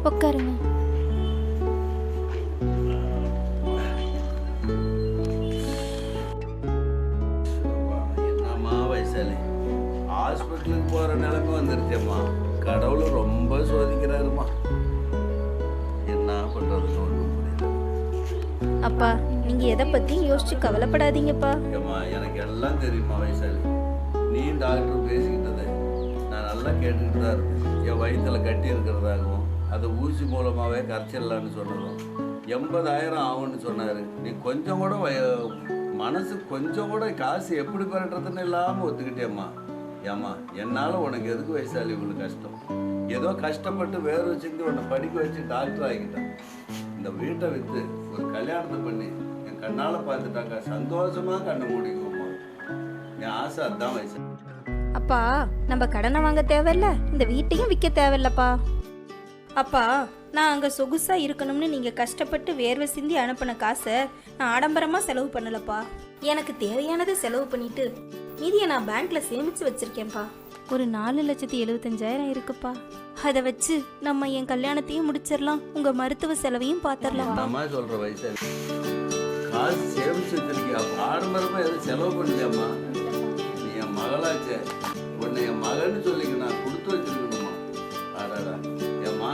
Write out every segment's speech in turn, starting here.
உட்காருங்க. என்னம்மா வைசாலி, ஹாஸ்பிட்டலுக்கு போற நிலைமை வந்துருச்சேம்மா. கடவுள் ரொம்ப சோதிக்கிறாருமா. என்ன பண்றதுன்னு ஒன்றும் புரியல. அப்பா, நீங்க எதை பத்தியும் யோசிச்சு கவலைப்படாதீங்கப்பா. ஏம்மா, எனக்கு எல்லாம் தெரியுமா வைசாலி. நீ டாக்டர் பேசிக்கிட்டது நான் நல்லா கேட்டுக்கிட்டு தான் இருந்தேன். என் வயிற்றுல கட்டி இருக்கிறதாகவும் அதை ஊசி மூலமாகவே கரைச்சிடலான்னு சொன்னதும் 80,000 ஆகும்னு சொன்னார். நீ கொஞ்சம் கூட மனசு கொஞ்சம் கூட காசு எப்படி பெறட்டுறதுன்னு இல்லாமல் ஒத்துக்கிட்டேம்மா. ஏம்மா, என்னால் உனக்கு எதுக்கு வைசாலி இவ்வளோ கஷ்டம்? ஏதோ கஷ்டப்பட்டு வேறு வச்சுக்கிட்டு உன்னை படிக்க வச்சு டாக்டர் ஆகிக்கிட்டேன். இந்த வீட்டை விற்று ஒரு கல்யாணத்தை பண்ணி என் கண்ணால் பார்த்துட்டாக்கா சந்தோஷமாக கண்ணை மூடிக்குவோம்மா. என் ஆசை அதுதான் வைசாலி. அப்பா, நம்ம கடனை வாங்க தேவையில்ல, இந்த வீட்டையும் விற்க தேவையில்லப்பா. அப்பா, நான் அங்கே சொகுசா இருக்கணும்னு நீங்கள் கஷ்டப்பட்டு வேர்வை சிந்தி அனுப்பின காசை நான் ஆடம்பரமாக செலவு பண்ணலப்பா. எனக்கு தேவையானதை செலவு பண்ணிட்டு மீதியை நான் பேங்க்ல சேமிச்சு வச்சிருக்கேன்ப்பா. ஒரு 4,75,000 இருக்குப்பா. அதை வச்சு நம்ம என் கல்யாணத்தையும் முடிச்சிடலாம், உங்க மருத்துவ செலவையும் பார்த்துடலாம். என்னம்மா சொல்ற வைசாலி, காசு சேமிச்சு வச்சிருக்கியா? ஆடம்பரமா எதுவும் செலவு பண்ணலையாம்மா? நீ என் மகளாச்சே, உன்னை என் மகன்னு சொல்லிக்க நான் கொடுத்து வச்சிருக்கணுமா? ஆடாடா ஏம்மா,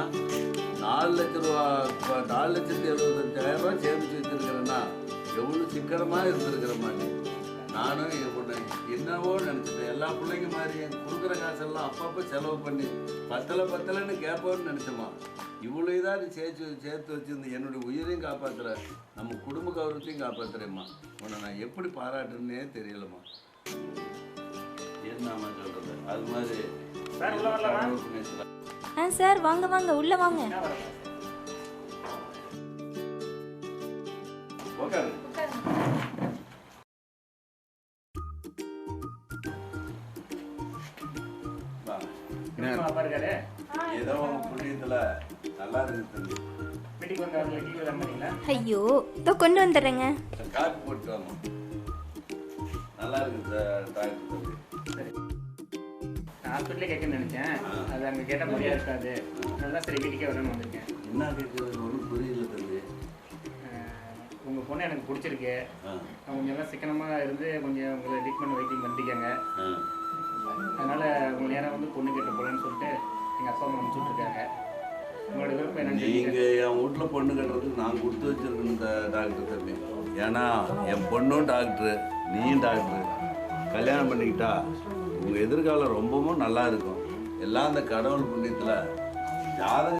4,75,000 சேமிச்சு வச்சிருக்கிறேன்னா எவ்வளோ சிக்கனமாக இருந்திருக்கிறம்மா நீ. நானும் என் பொண்ணு என்னவோ நினச்சிட்டேன். எல்லா பிள்ளைங்க மாதிரி என் கொடுக்குற காசெல்லாம் அப்பப்போ செலவு பண்ணி பத்தலைன்னு கேட்போன்னு நினச்சோம்மா. இவ்வளோ இதாக நீ சேர்த்து வச்சிருந்து என்னுடைய உயிரையும் காப்பாற்றுற, நம்ம குடும்ப கௌரவத்தையும் காப்பாற்றுறேம்மா. உன்னை நான் எப்படி பாராட்டுன்னே தெரியலம்மா. என்னம்மா சொல்கிறது? அது மாதிரி சார், வாங்க வாங்க, உள்ள வாங்க. ஏதோ புண்ணியத்துல நல்லா இருக்கு. ஐயோ, இதோ கொண்டு வந்துடுறேங்க. காப்பி போட்டு வாங்க. நல்லா இருக்கு டாக்டர். ஹாஸ்பிட்டலே கேட்கணும்னு நினைச்சேன். அது அங்கே கேட்ட மாதிரியா இருக்காது. நல்லா சரி வீட்டுக்கே வரணும்னு வந்திருக்கேன். என்ன கேட்குறது ஒன்றும் புரியல தம்பி. உங்கள் பொண்ணு எனக்கு பிடிச்சிருக்கு. கொஞ்சம் எல்லாம் சிக்கனமாக இருந்து கொஞ்சம் உங்களை ட்ரீட்மெண்ட் வெயிட்டிங் பண்ணிருக்காங்க. அதனால் உங்களை நேரம் வந்து பொண்ணு கேட்டு போகலான்னு சொல்லிட்டு எங்கள் அப்பா அம்மா அனுப்பிச்சுட்ருக்காங்க. உங்களோட விருப்பம் என்னன்னு நீங்கள் என் வீட்டில் பொண்ணு கட்டுறதுக்கு நான் கொடுத்து வச்சிருக்கணும் டாக்டர் தம்பி. ஏன்னா என் பொண்ணும் டாக்டரு, நீயும் டாக்டரு. கல்யாணம் பண்ணிக்கிட்டா உங்கள் எதிர்காலம் ரொம்பவும் நல்லா இருக்கும். எல்லாம் அந்த கடவுள் புண்ணியத்தில் ஜாதகம்